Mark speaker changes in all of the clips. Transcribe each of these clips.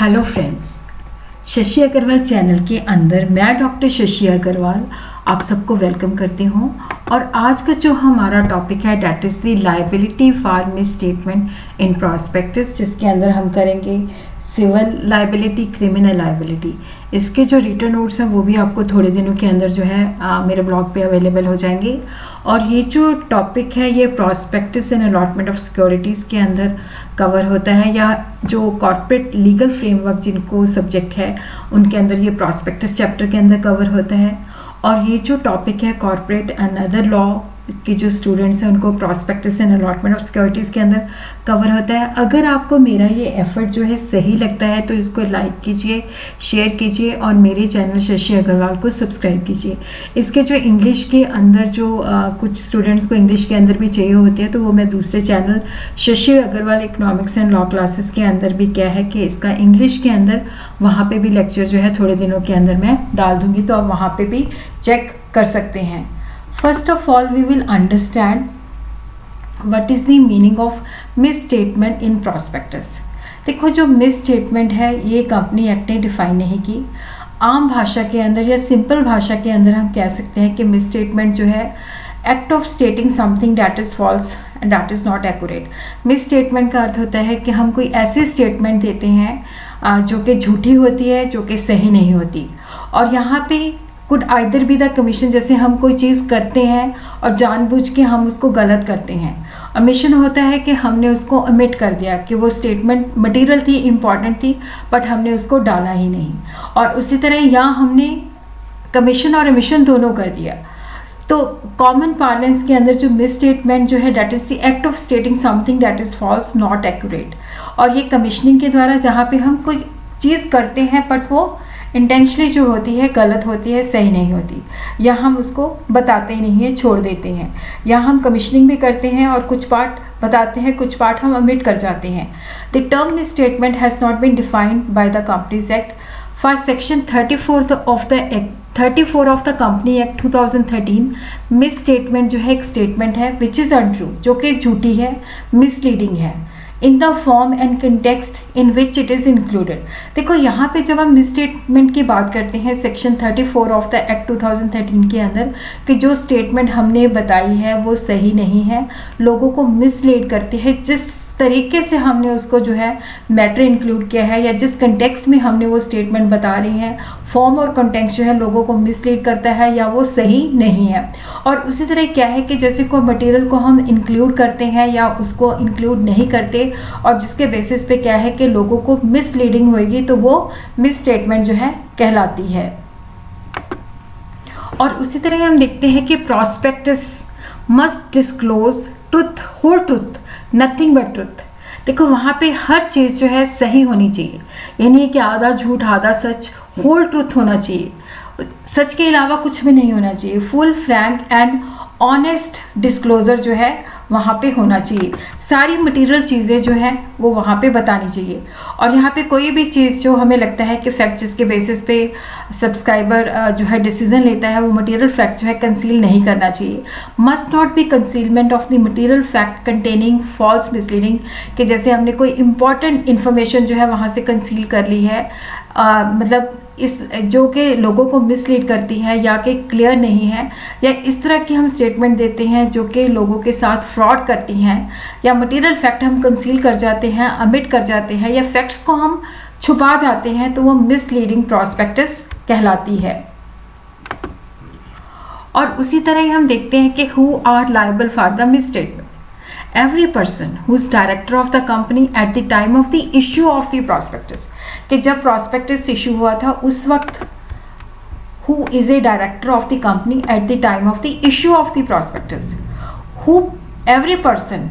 Speaker 1: Hello friends, Shashi Agarwal channel के अंदर मैं डॉक्टर शशि अग्रवाल आप सबको वेलकम करती हूँ। और आज का जो हमारा टॉपिक है that is the liability for miss statement in prospectus, जिसके अंदर हम करेंगे सिविल लायबिलिटी, क्रिमिनल लायबिलिटी। इसके जो रिटर्न नोट्स हैं वो भी आपको थोड़े दिनों के अंदर जो है मेरे ब्लॉग पे अवेलेबल हो जाएंगे। और ये जो टॉपिक है ये prospectus and allotment of securities के अंदर कवर होता है, या जो कॉर्पोरेट लीगल फ्रेमवर्क जिनको सब्जेक्ट है उनके अंदर ये प्रॉस्पेक्टस चैप्टर के अंदर कवर होता है। और ये जो टॉपिक है कॉर्पोरेट एंड अदर लॉ के जो स्टूडेंट्स हैं उनको prospectus and allotment of securities के अंदर कवर होता है। अगर आपको मेरा ये एफर्ट जो है सही लगता है तो इसको लाइक कीजिए, शेयर कीजिए और मेरे चैनल शशि अग्रवाल को सब्सक्राइब कीजिए। इसके जो इंग्लिश के अंदर जो कुछ स्टूडेंट्स को इंग्लिश के अंदर भी चाहिए होती है तो वो मैं दूसरे channel Shashi Agarwal economics and law classes के अंदर भी क्या है कि इसका इंग्लिश के अंदर वहाँ पे भी लेक्चर जो है थोड़े दिनों के अंदर मैं डाल दूँगी, तो आप वहाँ पे भी चेक कर सकते हैं। First of all, we will understand what is the meaning of misstatement in prospectus। देखो, जो misstatement है ये कंपनी एक्ट ने डिफाइन नहीं की। आम भाषा के अंदर या सिंपल भाषा के अंदर हम कह सकते हैं कि misstatement जो है act of stating something that is false and that is not accurate. Misstatement का अर्थ होता है कि हम कोई ऐसी स्टेटमेंट देते हैं जो कि झूठी होती है, जो कि सही नहीं होती। और यहाँ पे could either be the commission, जैसे हम कोई चीज़ करते हैं और जानबूझ के हम उसको गलत करते हैं। ओमिशन होता है कि हमने उसको ओमिट कर दिया कि वो स्टेटमेंट मटेरियल थी, इम्पॉर्टेंट थी, बट हमने उसको डाला ही नहीं। और उसी तरह यहाँ हमने कमीशन और ओमिशन दोनों कर दिया। तो कॉमन पार्लेंस के अंदर जो मिस स्टेटमेंट जो है that is the act of stating something that is false not accurate. और ये कमीशनिंग के द्वारा जहाँ पे हम कोई चीज़ करते हैं बट वो इंटेंशनली जो होती है गलत होती है, सही नहीं होती, या हम उसको बताते ही नहीं है, छोड़ देते हैं। या हम कमीशनिंग भी करते हैं और कुछ पार्ट बताते हैं, कुछ पार्ट हम ओमिट कर जाते हैं। The term misstatement has not been defined by the companies act for section 34 of the company act 2013। Misstatement जो है एक स्टेटमेंट है विच इज़ अनट्रू, जो कि झूठी है, मिसलीडिंग है, in the form and context in which it is included. देखो, यहाँ पे जब हम मिस स्टेटमेंट की बात करते हैं सेक्शन 34 ऑफ द एक्ट 2013 के अंदर कि जो स्टेटमेंट हमने बताई है वो सही नहीं है, लोगों को मिसलीड करती है, जिस तरीके से हमने उसको जो है मैटर इंक्लूड किया है या जिस कंटेक्स्ट में हमने वो स्टेटमेंट बता रही हैं, फॉर्म और कंटेक्स्ट जो है लोगों को मिसलीड करता है या वो सही नहीं है। और उसी तरह क्या है कि जैसे कोई मटेरियल को हम इंक्लूड करते हैं या उसको इंक्लूड नहीं करते और जिसके बेसिस पे क्या है कि लोगों को मिसलीडिंग होगी तो वो मिस स्टेटमेंट जो है कहलाती है। और उसी तरह हम देखते हैं कि prospectus must disclose truth, whole truth, nothing but truth. देखो, वहाँ पे हर चीज़ जो है सही होनी चाहिए, यानी कि आधा झूठ आधा सच, होल ट्रुथ होना चाहिए, सच के अलावा कुछ भी नहीं होना चाहिए। Full Frank and honest disclosure जो है वहाँ पे होना चाहिए। सारी मटेरियल चीज़ें जो हैं वो वहाँ पे बतानी चाहिए। और यहाँ पे कोई भी चीज़ जो हमें लगता है कि फैक्ट जिसके बेसिस पे सब्सक्राइबर जो है डिसीजन लेता है वो मटेरियल फैक्ट जो है कंसील नहीं करना चाहिए। Must not be concealment of the material fact containing false misleading, कि जैसे हमने कोई इंपॉर्टेंट इन्फॉर्मेशन जो है वहाँ से कंसील कर ली है, मतलब इस जो कि लोगों को मिसलीड करती है या कि क्लियर नहीं है, या इस तरह की हम स्टेटमेंट देते हैं जो कि लोगों के साथ फ्रॉड करती हैं, या मटेरियल फैक्ट हम कंसील कर जाते हैं, ओमिट कर जाते हैं, या फैक्ट्स को हम छुपा जाते हैं, तो वो मिसलीडिंग प्रॉस्पेक्टस कहलाती है। और उसी तरह ही हम देखते हैं कि who are liable for the misstatement. Every person who is director of the company at the time of the issue of the prospectus, कि जब prospectus issue हुआ था उस वक्त who is a director of the company at the time of the issue of the prospectus, who every person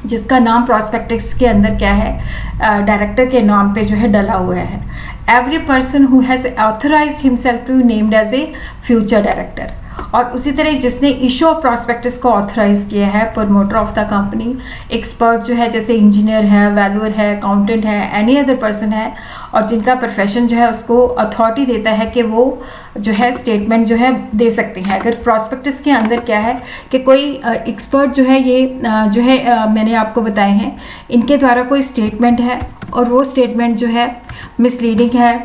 Speaker 1: जिसका नाम prospectus के अंदर क्या है डायरेक्टर के नाम पे जो है डला हुआ है। Every person who has authorised himself to named as a future director. और उसी तरह जिसने इशू ऑफ प्रॉस्पेक्टस को ऑथराइज किया है, promoter of the company, expert जो है जैसे इंजीनियर है, वैल्यूअर है, अकाउंटेंट है, एनी अदर पर्सन है, और जिनका प्रोफेशन जो है उसको अथॉरिटी देता है कि वो जो है स्टेटमेंट जो है दे सकते हैं। अगर प्रॉस्पेक्टस के अंदर क्या है कि कोई एक्सपर्ट जो है ये जो है मैंने आपको बताए हैं, इनके द्वारा कोई स्टेटमेंट है और वो स्टेटमेंट जो है मिसलीडिंग है,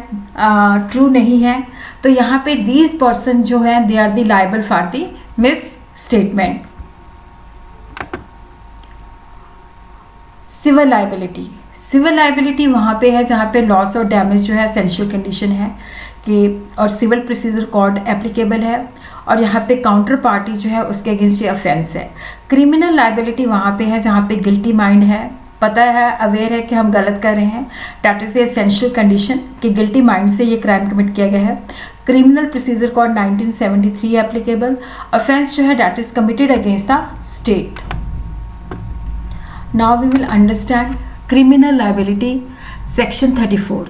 Speaker 1: ट्रू नहीं है, तो यहाँ पे दीज पर्सन जो है they are the liable for the misstatement. Civil liability, civil liability वहाँ पे है जहाँ पे लॉस और डैमेज जो है एसेंशियल कंडीशन है कि, और सिविल प्रोसीजर कोड एप्लीकेबल है, और यहाँ पे काउंटर पार्टी जो है उसके अगेंस्ट ये ऑफेंस है। क्रिमिनल लाइबिलिटी वहाँ पे है जहाँ पे गिल्टी माइंड है, पता है, अवेयर है कि हम गलत कर रहे हैं, that is the essential condition कि गिल्टी माइंड से ये क्राइम कमिट किया गया है। Criminal procedure code 1973 applicable, offence जो है that is committed against the state. Now we will understand criminal liability section 34,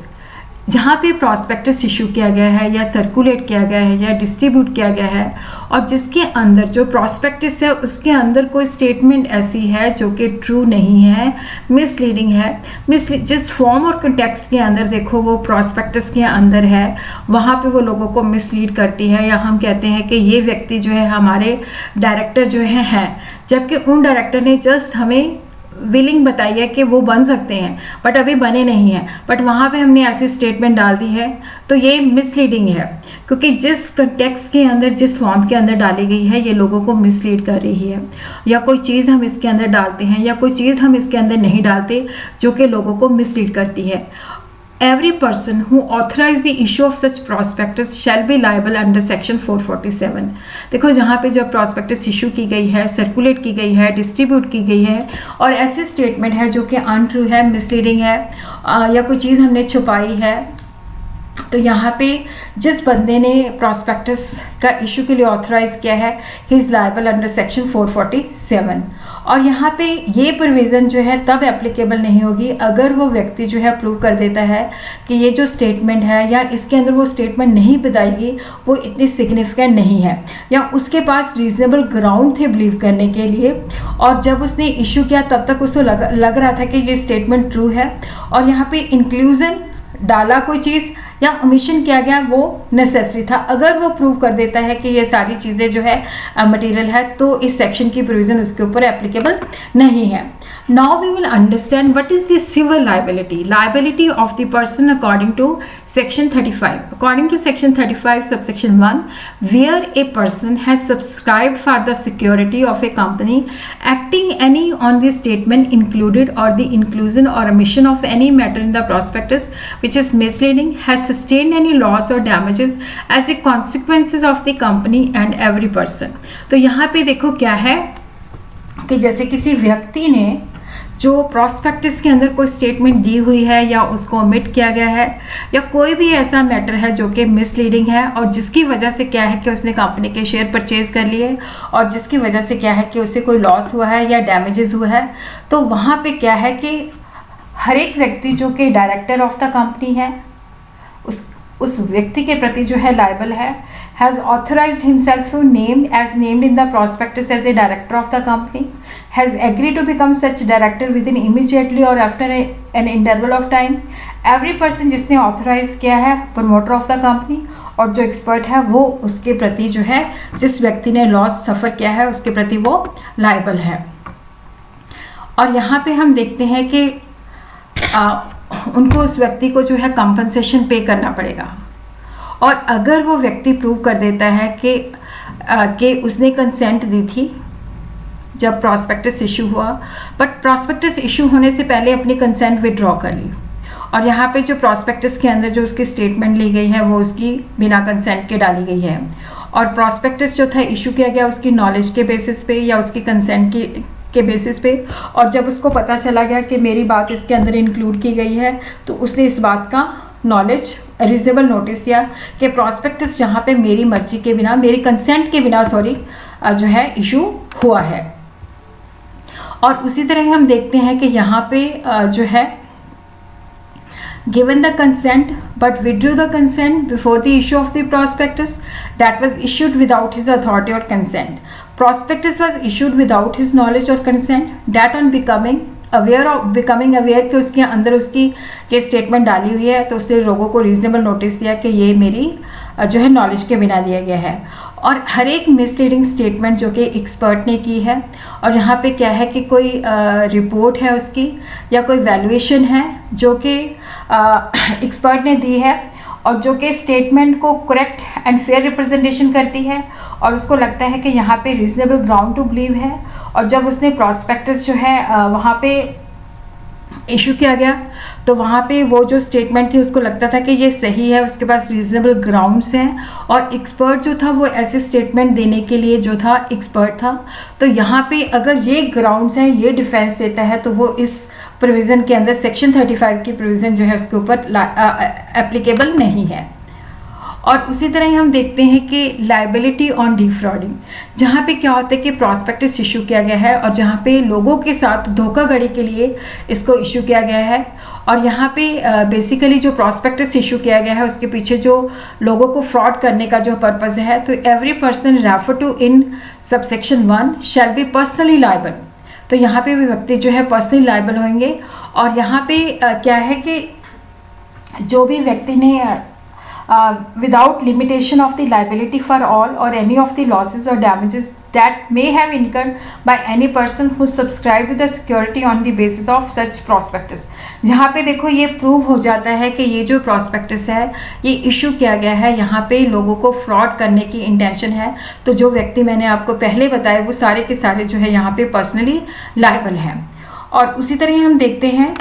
Speaker 1: जहाँ पे प्रॉस्पेक्टस इशू किया गया है या सर्कुलेट किया गया है या डिस्ट्रीब्यूट किया गया है, और जिसके अंदर जो प्रॉस्पेक्टस है उसके अंदर कोई स्टेटमेंट ऐसी है जो कि ट्रू नहीं है, मिसलीडिंग है, जिस फॉर्म और कंटेक्स्ट के अंदर देखो वो प्रॉस्पेक्टस के अंदर है, वहाँ पे वो लोगों को मिसलीड करती है, या हम कहते हैं कि ये व्यक्ति जो है हमारे डायरेक्टर जो है, जबकि उन डायरेक्टर ने जस्ट हमें विलिंग बताई है कि वो बन सकते हैं बट अभी बने नहीं हैं, बट वहाँ पे हमने ऐसी स्टेटमेंट डाल दी है, तो ये मिसलीडिंग है, क्योंकि जिस कंटेक्स्ट के अंदर जिस फॉर्म के अंदर डाली गई है ये लोगों को मिसलीड कर रही है, या कोई चीज़ हम इसके अंदर डालते हैं या कोई चीज़ हम इसके अंदर नहीं डालते जो कि लोगों को मिसलीड करती है। Every person who authorized the issue of such prospectus shall be liable under section 447। देखो जहाँ पे जब prospectus इशू की गई है, सर्कुलेट की गई है, डिस्ट्रीब्यूट की गई है, और ऐसी स्टेटमेंट है जो कि अनट्रू है, मिसलीडिंग है, या कोई चीज़ हमने छुपाई है, तो यहाँ पे जिस बंदे ने प्रॉस्पेक्टस का इशू के लिए ऑथराइज किया है he is liable under section 447। और यहाँ पे ये प्रोविज़न जो है तब एप्लीकेबल नहीं होगी अगर वो व्यक्ति जो है प्रूव कर देता है कि ये जो स्टेटमेंट है या इसके अंदर वो स्टेटमेंट नहीं बताएगी वो इतनी सिग्निफिकेंट नहीं है, या उसके पास रीज़नेबल ग्राउंड थे बिलीव करने के लिए, और जब उसने इशू किया तब तक उसको लग रहा था कि ये स्टेटमेंट ट्रू है, और यहाँ पे इंक्लूजन डाला कोई चीज़ या ओमिशन किया गया वो नेसेसरी था। अगर वो प्रूव कर देता है कि ये सारी चीज़ें जो है मटेरियल है, तो इस सेक्शन की प्रोविज़न उसके ऊपर एप्लीकेबल नहीं है। Now we will understand what is the civil liability. Liability of the person according to section 35. According to section 35 subsection 1, where a person has subscribed for the security of a company acting any on the statement included or the inclusion or omission of any matter in the prospectus which is misleading, has sustained any loss or damages as a consequences of the company and every person. तो यहाँ पे देखो क्या है कि जैसे किसी व्यक्ति ने जो प्रॉस्पेक्टस के अंदर कोई स्टेटमेंट दी हुई है या उसको ओमिट किया गया है, या कोई भी ऐसा मैटर है जो कि मिसलीडिंग है और जिसकी वजह से क्या है कि उसने कंपनी के शेयर परचेज कर लिए और जिसकी वजह से क्या है कि उसे कोई लॉस हुआ है या डैमेजेस हुआ है, तो वहाँ पे क्या है कि हर एक व्यक्ति जो कि डायरेक्टर ऑफ द कंपनी है उस व्यक्ति के प्रति जो है लायबल है, has authorized himself named as named in the prospectus as a director of the company, has agreed to become such director within immediately or after an interval of time। every person जिसने authorize किया है promoter of the company और जो expert है वो उसके प्रति जो है जिस व्यक्ति ने loss suffer किया है उसके प्रति वो liable है। और यहाँ पे हम देखते हैं कि उनको उस व्यक्ति को जो है कंपनसेशन पे करना पड़ेगा, और अगर वो व्यक्ति प्रूव कर देता है कि उसने कंसेंट दी थी जब प्रॉस्पेक्टस इशू हुआ, बट प्रॉस्पेक्टस इशू होने से पहले अपनी कंसेंट विड्रॉ कर ली, और यहाँ पे जो प्रॉस्पेक्टस के अंदर जो उसकी स्टेटमेंट ली गई है वो उसकी बिना कंसेंट के डाली गई है, और प्रॉस्पेक्टस जो था इशू किया गया उसकी नॉलेज के बेसिस पे या उसकी कंसेंट के बेसिस पे, और जब उसको पता चला गया कि मेरी बात इसके अंदर इंक्लूड की गई है तो उसने इस बात का नॉलेज रीजनेबल नोटिस दिया कि प्रॉस्पेक्टस जहाँ पे मेरी मर्जी के बिना मेरी कंसेंट के बिना जो है इशू हुआ है। और उसी तरह हम देखते हैं कि यहाँ पे जो है given the consent but withdrew the consent before the issue of the prospectus that was issued without his authority or consent. Prospectus was issued without his knowledge or consent, that on becoming aware of becoming aware कि उसके अंदर उसकी ये statement डाली हुई है, तो उसने लोगों को रीजनेबल नोटिस दिया कि ये मेरी जो है नॉलेज के बिना दिया गया है। और हर एक मिसलीडिंग स्टेटमेंट जो कि एक्सपर्ट ने की है, और यहाँ पे क्या है कि कोई रिपोर्ट है उसकी या कोई वैल्यूएशन है जो कि एक्सपर्ट ने दी है, और जो कि स्टेटमेंट को करेक्ट एंड फेयर रिप्रेजेंटेशन करती है, और उसको लगता है कि यहाँ पे रीजनेबल ग्राउंड टू बिलीव है। और जब उसने प्रॉस्पेक्टस जो है वहाँ पे इशू किया गया, तो वहाँ पे वो जो स्टेटमेंट थी उसको लगता था कि ये सही है, उसके पास रीजनेबल ग्राउंड्स हैं, और एक्सपर्ट जो था वो ऐसे स्टेटमेंट देने के लिए जो था एक्सपर्ट था। तो यहाँ पे अगर ये ग्राउंड्स हैं, ये डिफेंस देता है, तो वो इस प्रोविज़न के अंदर सेक्शन 35 की प्रोविज़न जो है उसके ऊपर एप्लीकेबल नहीं है। और उसी तरह ही हम देखते हैं कि लाइबिलिटी ऑन डिफ्रॉडिंग, जहाँ पे क्या होता है कि प्रॉस्पेक्टस इशू किया गया है और जहाँ पे लोगों के साथ धोखाधड़ी के लिए इसको इशू किया गया है। और यहाँ पे बेसिकली जो प्रॉस्पेक्टस इशू किया गया है उसके पीछे जो लोगों को फ्रॉड करने का जो पर्पज़ है, तो every person refer to in subsection 1 shall be personally liable. तो यहाँ पे भी व्यक्ति जो है पर्सनली लाइबल होंगे। और यहाँ पे क्या है कि जो भी व्यक्ति ने without limitation of the liability for all or any of the losses or damages that may have incurred by any person who subscribed to the security on the basis of such prospectus। जहाँ पे देखो ये prove हो जाता है कि ये जो प्रॉस्पेक्टस है ये इशू किया गया है, यहाँ पे लोगों को फ्रॉड करने की इंटेंशन है। तो जो व्यक्ति मैंने आपको पहले बताए वो सारे के सारे जो है यहाँ पे पर्सनली लाइबल हैं। और उसी तरह हम देखते हैं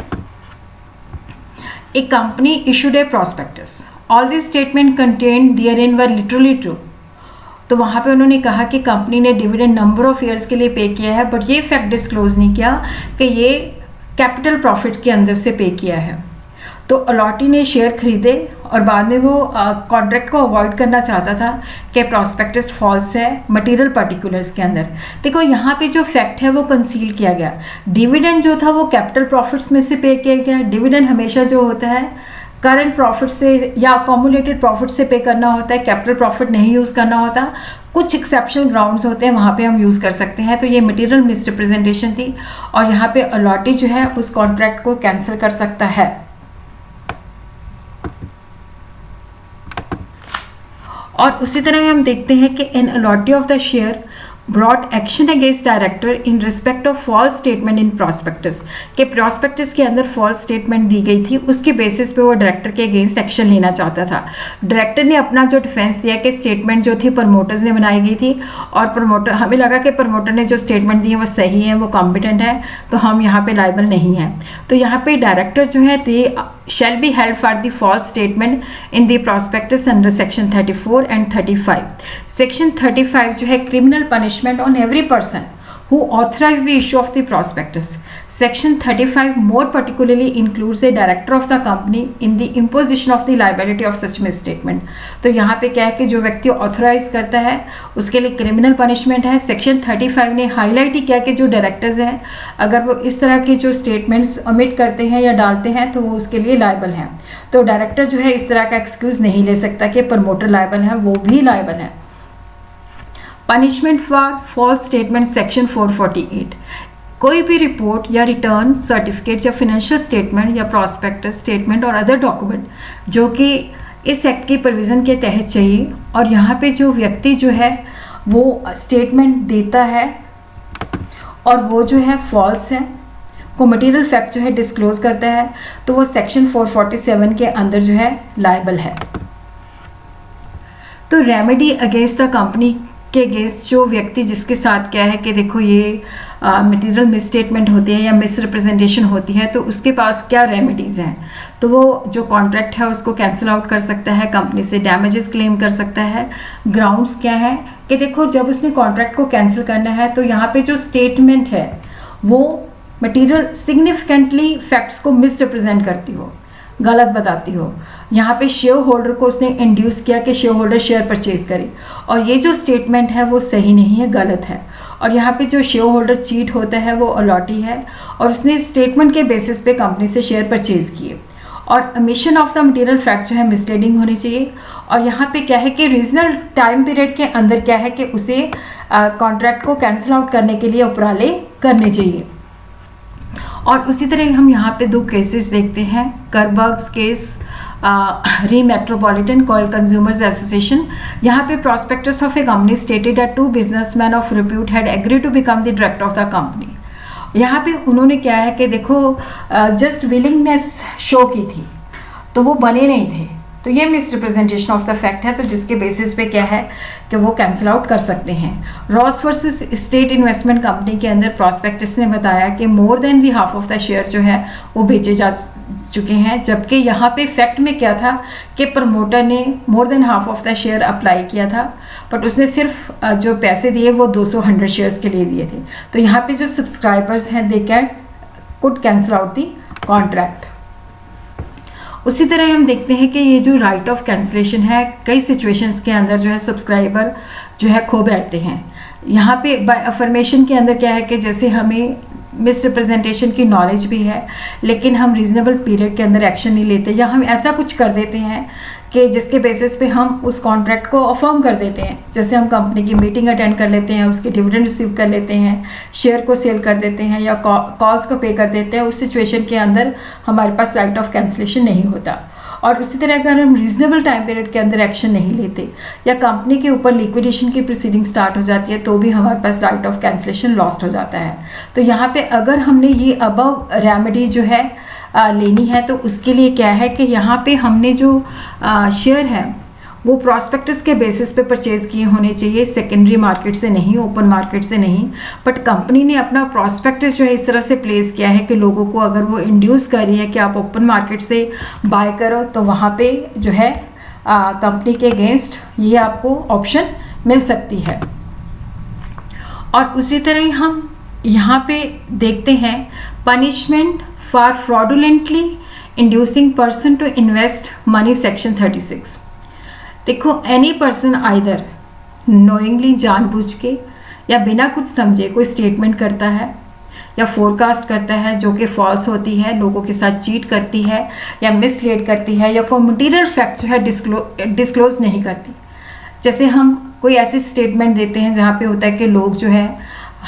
Speaker 1: एक company issued A prospectus, all this statement contained therein were literally true. तो वहाँ पे उन्होंने कहा कि कंपनी ने डिविडेंड नंबर ऑफ ईयर्स के लिए पे किया है, बट ये फैक्ट डिस्क्लोज नहीं किया कि ये कैपिटल प्रॉफिट के अंदर से पे किया है। तो अलॉटी ने शेयर खरीदे और बाद में वो कॉन्ट्रैक्ट को अवॉइड करना चाहता था कि प्रॉस्पेक्टस फॉल्स है मटेरियल पर्टिकुलर्स के अंदर। देखो यहाँ पे जो फैक्ट है वो कंसील किया गया। डिविडेंड जो था वो कैपिटल प्रॉफिट्स में से पे किया गया। डिविडेंड हमेशा जो होता है करंट प्रॉफिट से या अकोमुलेटेड प्रॉफिट से पे करना होता है, कैपिटल प्रॉफिट नहीं यूज़ करना होता। कुछ एक्सेप्शनल ग्राउंड्स होते हैं वहाँ पे हम यूज़ कर सकते हैं। तो ये मटेरियल मिसरिप्रेजेंटेशन थी और यहाँ पे अलॉटी जो है उस कॉन्ट्रैक्ट को कैंसिल कर सकता है। और उसी तरह हम देखते हैं कि an allottee of the share brought action against director in respect of false statement in prospectus, के प्रॉस्पेक्टस के अंदर फॉल्स स्टेटमेंट दी गई थी, उसके बेसिस पे वो डायरेक्टर के अगेंस्ट एक्शन लेना चाहता था। डायरेक्टर ने अपना जो डिफेंस दिया कि स्टेटमेंट जो थी प्रमोटर्स ने बनाई गई थी और प्रमोटर हमें लगा कि प्रमोटर ने जो स्टेटमेंट दी है वो सही है, वो कॉम्पिटेंट है, तो हम यहाँ पे लाइबल नहीं हैं। तो यहाँ पे डायरेक्टर जो है दे shall be held for the false statement in the prospectus under section 34 and 35। section 35 जो है criminal punishment on every person who authorized the issue of the prospectus। section 35 more particularly includes a director of the company in the imposition of the liability of such misstatement। तो यहाँ पे क्या है कि जो व्यक्ति ऑथराइज करता है उसके लिए क्रिमिनल पनिशमेंट है। सेक्शन 35 ने हाईलाइट ही किया कि जो डायरेक्टर्स हैं अगर वो इस तरह के जो स्टेटमेंट्स ओमिट करते हैं या डालते हैं तो वो उसके लिए लाइबल हैं। तो डायरेक्टर जो है इस तरह का एक्सक्यूज़ नहीं ले सकता कि प्रमोटर लाइबल है, वो भी लाइबल है। Punishment for false statement section 448, कोई भी रिपोर्ट या रिटर्न सर्टिफिकेट या फिनेंशियल स्टेटमेंट या प्रॉस्पेक्टस स्टेटमेंट और अदर डॉक्यूमेंट जो कि इस एक्ट के प्रोविज़न के तहत चाहिए और यहाँ पे जो व्यक्ति जो है वो स्टेटमेंट देता है और वो जो है फॉल्स है, को मटेरियल फैक्ट जो है डिस्क्लोज करता है, तो वो सेक्शन 447 के अंदर जो है लाइबल है। तो रेमेडी अगेंस्ट द कंपनी के अगेंस्ट जो व्यक्ति जिसके साथ क्या है कि देखो ये मटेरियल मिसस्टेटमेंट होती है या मिसरिप्रेजेंटेशन होती है, तो उसके पास क्या रेमेडीज़ हैं। तो वो जो कॉन्ट्रैक्ट है उसको कैंसिल आउट कर सकता है, कंपनी से डैमेजेस क्लेम कर सकता है। ग्राउंड्स क्या है कि देखो जब उसने कॉन्ट्रैक्ट को कैंसिल करना है तो यहाँ पे जो स्टेटमेंट है वो मटेरियल सिग्निफिकेंटली फैक्ट्स को मिसरिप्रेजेंट करती हो, गलत बताती हो। यहाँ पे शेयर होल्डर को उसने इंड्यूस किया कि शेयर होल्डर शेयर परचेज करे और ये जो स्टेटमेंट है वो सही नहीं है, गलत है। और यहाँ पे जो शेयर होल्डर चीट होता है वो अलॉटी है और उसने स्टेटमेंट के बेसिस पे कंपनी से शेयर परचेज किए। और emission of the material fact जो है मिसलीडिंग होनी चाहिए। और यहाँ पे क्या है कि रीजनल टाइम पीरियड के अंदर क्या है कि उसे कॉन्ट्रैक्ट को कैंसिल आउट करने के लिए उपराले करने चाहिए। और उसी तरह हम यहाँ पे 2 केसेस देखते हैं, Karberg's case, re metropolitan coal consumers association. यहाँ पे prospectus of a company stated that 2 businessmen of repute had agree to become the director of the company. यहाँ पे उन्होंने क्या है कि देखो जस्ट विलिंगनेस शो की थी, तो वो बने नहीं थे, तो ये miss representation of the fact है, तो जिसके बेसिस पे क्या है कि वो कैंसिल आउट कर सकते हैं। Ross versus estate investment company के अंदर प्रॉस्पेक्टस ने बताया कि more than the half of the share जो है वो बेचे जा चुके हैं, जबकि यहाँ पे फैक्ट में क्या था कि प्रमोटर ने more than half of the share apply किया था, बट उसने सिर्फ जो पैसे दिए वो 200 शेयर्स के लिए दिए थे। तो यहाँ पे जो सब्सक्राइबर्स हैं they could cancel out the contract. उसी तरह हम देखते हैं कि ये जो राइट ऑफ कैंसिलेशन है, कई सिचुएशंस के अंदर जो है सब्सक्राइबर जो है खो बैठते हैं। यहाँ पे बाय अफर्मेशन के अंदर क्या है कि जैसे हमें मिस रिप्रेजेंटेशन की नॉलेज भी है, लेकिन हम रीजनेबल पीरियड के अंदर एक्शन नहीं लेते, या हम ऐसा कुछ कर देते हैं कि जिसके बेसिस पे हम उस कॉन्ट्रैक्ट को अफर्म कर देते हैं। जैसे हम कंपनी की मीटिंग अटेंड कर लेते हैं, उसके डिविडेंड रिसीव कर लेते हैं, शेयर को सेल कर देते हैं, या कॉल्स को पे कर देते हैं। उस सिचुएशन के अंदर हमारे पास राइट ऑफ कैंसिलेशन नहीं होता। और उसी तरह अगर हम रीजनेबल टाइम पीरियड के अंदर एक्शन नहीं लेते या कंपनी के ऊपर लिक्विडेशन की प्रोसीडिंग स्टार्ट हो जाती है, तो भी हमारे पास राइट ऑफ कैंसिलेशन लॉस्ट हो जाता है। तो यहाँ पे अगर हमने ये अबव रेमेडी जो है लेनी है, तो उसके लिए क्या है कि यहाँ पे हमने जो शेयर है वो प्रॉस्पेक्टस के बेसिस पे परचेज किए होने चाहिए, सेकेंडरी मार्केट से नहीं, ओपन मार्केट से नहीं। बट कंपनी ने अपना प्रॉस्पेक्टस जो है इस तरह से प्लेस किया है कि लोगों को अगर वो इंड्यूस कर रही है कि आप ओपन मार्केट से बाय करो, तो वहाँ पे जो है कंपनी के अगेंस्ट ये आपको ऑप्शन मिल सकती है। और उसी तरह हम यहाँ पे देखते हैं punishment for fraudulently inducing person to invest money, section 36। देखो, एनी पर्सन आइदर नोइंगली, जानबूझ के या बिना कुछ समझे कोई स्टेटमेंट करता है या फोरकास्ट करता है जो कि फॉल्स होती है, लोगों के साथ चीट करती है या मिसलीड करती है, या कोई मटीरियल फैक्ट जो है डिस्क्लोज नहीं करती। जैसे हम कोई ऐसी स्टेटमेंट देते हैं जहाँ पे होता है कि लोग जो है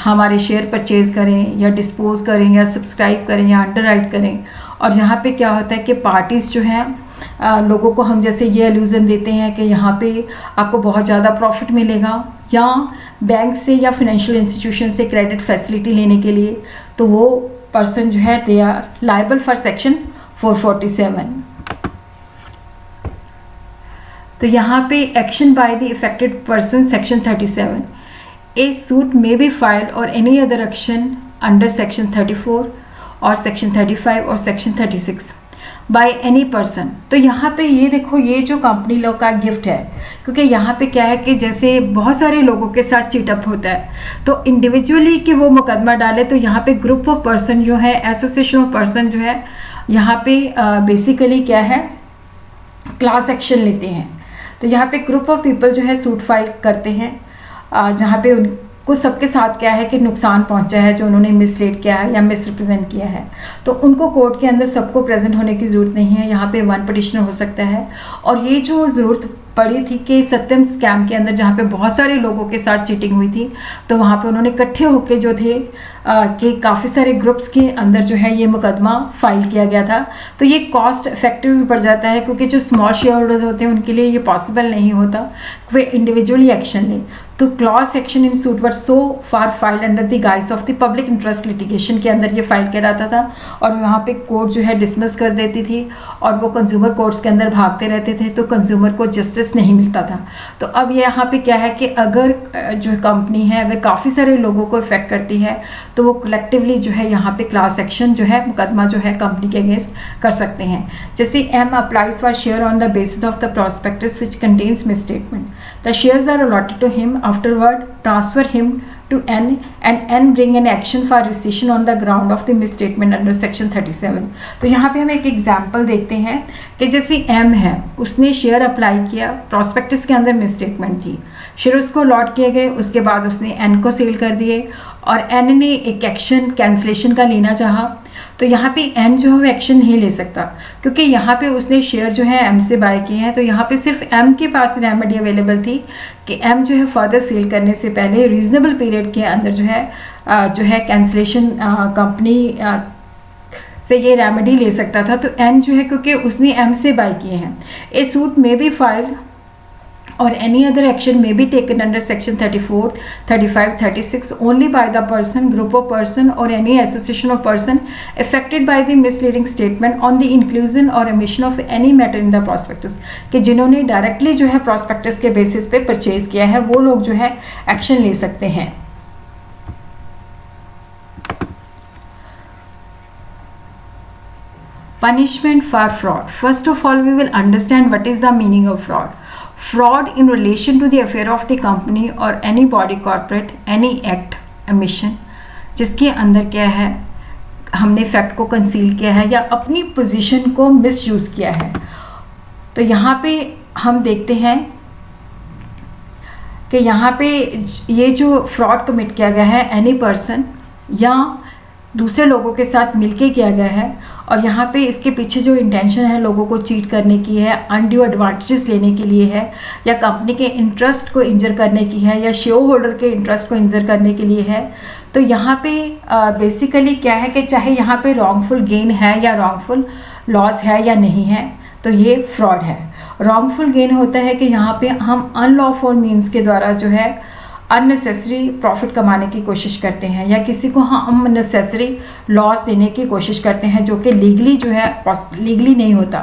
Speaker 1: हमारे शेयर परचेज करें या डिस्पोज करें या सब्सक्राइब करें या अंडरराइट करें, और यहाँ पे क्या होता है कि पार्टीज़ जो हैं लोगों को हम जैसे ये एल्यूज़न देते हैं कि यहाँ पे आपको बहुत ज़्यादा प्रॉफिट मिलेगा, या बैंक से या फिनेंशियल इंस्टीट्यूशन से क्रेडिट फैसिलिटी लेने के लिए, तो वो पर्सन जो है they are liable for section 447। तो यहाँ पे action by the affected person, section 37। A suit may be filed और any other action under section 34 और सेक्शन 35 और सेक्शन 36 बाय एनी पर्सन। तो यहाँ पे ये देखो, ये जो कंपनी लोग का गिफ्ट है, क्योंकि यहाँ पे क्या है कि जैसे बहुत सारे लोगों के साथ चीटअप होता है, तो इंडिविजुअली कि वो मुकदमा डाले, तो यहाँ पे ग्रुप ऑफ पर्सन जो है, एसोसिएशन ऑफ पर्सन जो है, यहाँ पे बेसिकली क्या है, क्लास एक्शन लेते हैं। तो यहाँ पे ग्रुप ऑफ पीपल जो है सूट फाइल करते हैं, जहाँ पे उनको सबके साथ क्या है कि नुकसान पहुंचा है, जो उन्होंने मिसलीड किया है या मिसरिप्रेजेंट किया है, तो उनको कोर्ट के अंदर सबको प्रेजेंट होने की ज़रूरत नहीं है। यहाँ पे वन पिटिशनर हो सकता है। और ये जो ज़रूरत पड़ी थी कि सत्यम स्कैम के अंदर जहाँ पे बहुत सारे लोगों के साथ चीटिंग हुई थी, तो वहाँ पे उन्होंने इकट्ठे होके जो थे कि काफ़ी सारे ग्रुप्स के अंदर जो है ये मुकदमा फाइल किया गया था। तो ये कॉस्ट इफेक्टिव भी पड़ जाता है, क्योंकि जो स्मॉल शेयर होल्डर्स होते हैं उनके लिए ये पॉसिबल नहीं होता वे इंडिविजुअली एक्शन लें। तो class action in suit were so far file under the guise of the public interest litigation के अंदर ये फाइल किया जाता था, और वहाँ पे कोर्ट जो है डिसमिस कर देती थी, और वो कंज्यूमर कोर्ट्स के अंदर भागते रहते थे, तो कंज्यूमर को जस्टिस नहीं मिलता था। तो अब यहाँ पे क्या है कि अगर जो कंपनी है अगर काफ़ी सारे लोगों को इफेक्ट करती है, तो वो कलेक्टिवली जो है यहाँ पे क्लास एक्शन जो है मुकदमा जो है कंपनी के अगेंस्ट कर सकते हैं। जैसे M applies for share on the basis of the prospectus which contains misstatement, the shares are allotted to him, afterward transfer him to N and N bring an action for rescission on the ground of the misstatement under section 37। तो यहाँ पे हम एक example देखते हैं कि जैसे M है, उसने शेयर अप्लाई किया, प्रॉस्पेक्टस के अंदर मिसस्टेटमेंट थी, शेयर उसको अलॉट किए गए, उसके बाद उसने N को सेल कर दिए, और N ने एक एक्शन कैंसिलेशन का लेना चाहा, तो यहाँ पे N जो है वो एक्शन नहीं ले सकता, क्योंकि यहाँ पे उसने शेयर जो है M से बाय किए हैं। तो यहाँ पे सिर्फ M के पास रेमेडी अवेलेबल थी कि M जो है फर्दर सेल करने से पहले रीजनेबल पीरियड के अंदर जो है कैंसिलेशन कंपनी से ये रेमेडी ले सकता था। तो एन जो है क्योंकि उसने एम से बाय किए हैं। ए suit may be filed or any other action may be taken under section 34, 35, 36 only by the person, group of person or any association of person affected by the misleading statement on the inclusion or omission of any matter in the prospectus, कि जिन्होंने directly जो है prospectus के basis पे purchase किया है वो लोग जो है एक्शन ले सकते हैं। Punishment for fraud. First of all, we will understand what is the meaning of fraud. Fraud in relation to the affair of the company or any body corporate, any act, omission, जिसके अंदर क्या है हमने fact को conceal किया है या अपनी पोजीशन को मिसयूज़ किया है। तो यहाँ पे हम देखते हैं कि यहाँ पे ये जो फ्रॉड कमिट किया गया है एनी पर्सन या दूसरे लोगों के साथ मिलके किया गया है, और यहाँ पे इसके पीछे जो इंटेंशन है लोगों को चीट करने की है, अनड्यू एडवांटेजेस लेने के लिए है, या कंपनी के इंटरेस्ट को इंजर करने की है, या शेयर होल्डर के इंटरेस्ट को इंजर करने के लिए है। तो यहाँ पे बेसिकली क्या है कि चाहे यहाँ पे रॉन्गफुल गेन है या रॉन्गफुल लॉस है या नहीं है, तो ये फ्रॉड है। रॉन्गफुल गेन होता है कि यहाँ पे हम अनलॉफुल मीन्स के द्वारा जो है अननेसेसरी प्रॉफिट कमाने की कोशिश करते हैं, या किसी को हम अननेसेसरी लॉस देने की कोशिश करते हैं जो कि लीगली जो है लीगली नहीं होता।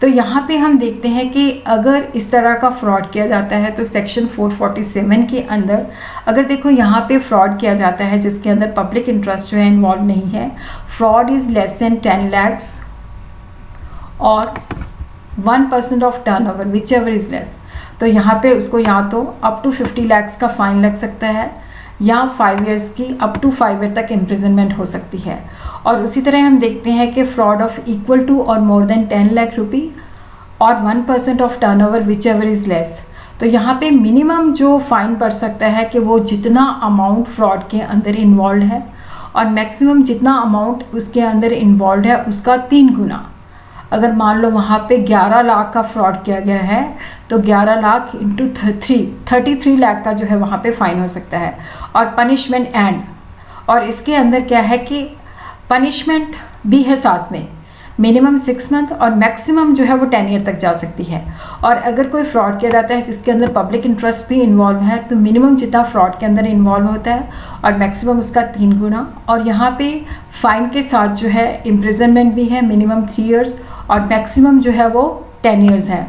Speaker 1: तो यहाँ पे हम देखते हैं कि अगर इस तरह का फ्रॉड किया जाता है तो सेक्शन 447 के अंदर अगर देखो यहाँ पे फ्रॉड किया जाता है जिसके अंदर पब्लिक इंटरेस्ट जो है इन्वॉल्व नहीं है, fraud is less than 10 lakhs और 1% of turnover which ever is less, तो यहाँ पे उसको या तो अप टू 50 lakhs का फाइन लग सकता है या 5 years की अप टू 5 year तक इम्प्रिजनमेंट हो सकती है। और उसी तरह हम देखते हैं कि फ्रॉड ऑफ इक्वल टू और मोर देन 10 lakh रुपी और 1% of turnover which ever is less, तो यहाँ पे मिनिमम जो फाइन पड़ सकता है कि वो जितना अमाउंट फ्रॉड के अंदर इन्वॉल्व है और मैक्सिमम जितना अमाउंट उसके अंदर इन्वॉल्व है उसका 3 गुना। अगर मान लो वहाँ पे 11 लाख का फ्रॉड किया गया है तो 11 लाख इंटू 33 लाख का जो है वहाँ पे फाइन हो सकता है। और पनिशमेंट एंड, और इसके अंदर क्या है कि पनिशमेंट भी है साथ में, मिनिमम 6 month और मैक्सिमम जो है वो 10 year तक जा सकती है। और अगर कोई फ्रॉड किया जाता है जिसके अंदर पब्लिक इंटरेस्ट भी इन्वॉल्व है तो मिनिमम जितना फ्रॉड के अंदर इन्वॉल्व होता है और मैक्सिमम उसका 3 गुना, और यहाँ पे फाइन के साथ जो है इम्प्रिजनमेंट भी है, मिनिमम 3 years और मैक्सिमम जो है वो 10 years है।